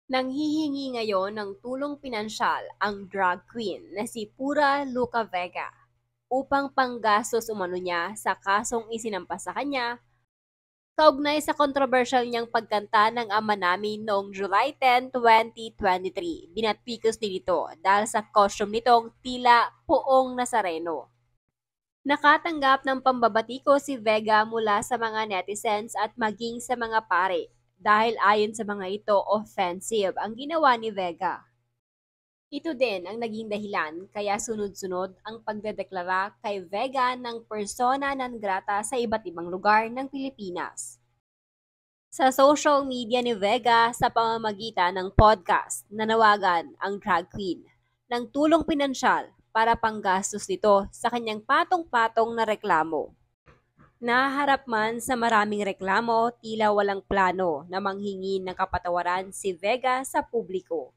Nanghihingi ngayon ng tulong pinansyal ang drag queen na si Pura Luca Vega upang panggastos umano niya sa kasong isinampas sa kanya kaugnay sa kontrobersyal niyang pagkanta ng Ama Namin noong July 10, 2023. Binatpikos din ito dahil sa costume nitong tila poong Nazareno. Nakatanggap ng pambabatiko si Vega mula sa mga netizens at maging sa mga pare dahil ayon sa mga ito offensive ang ginawa ni Vega. Ito din ang naging dahilan kaya sunod-sunod ang pagdedeklara kay Vega ng persona non grata sa iba't ibang lugar ng Pilipinas. Sa social media ni Vega sa pamamagitan ng podcast, nanawagan ang drag queen ng tulong pinansyal para panggastos nito sa kanyang patong-patong na reklamo. Naharap man sa maraming reklamo, tila walang plano na manghingi ng kapatawaran si Vega sa publiko.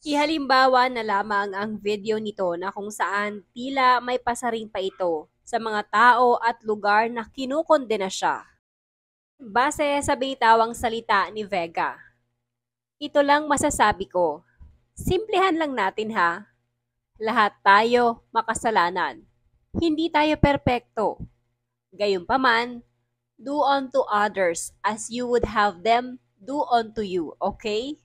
Ihalimbawa na lamang ang video nito na kung saan tila may pasaring pa ito sa mga tao at lugar na kinukondena siya. Base sa bitawang salita ni Vega, ito lang masasabi ko. Simplihan lang natin ha. Lahat tayo makasalanan. Hindi tayo perpekto. Gayunpaman, do unto others as you would have them do unto you, okay?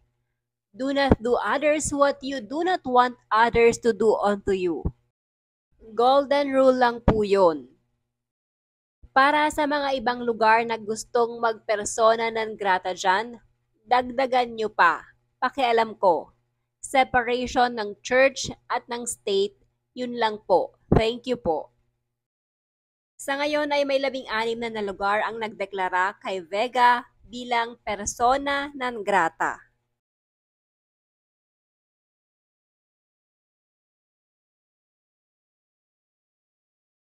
Do not do others what you do not want others to do unto you. Golden rule lang po yun. Para sa mga ibang lugar na gustong magpersona ng grata dyan, dagdagan nyo pa. Pakialam ko. Separation ng church at ng state, yun lang po. Thank you po. Sa ngayon ay may 16 na lugar ang nagdeklara kay Vega bilang persona non grata.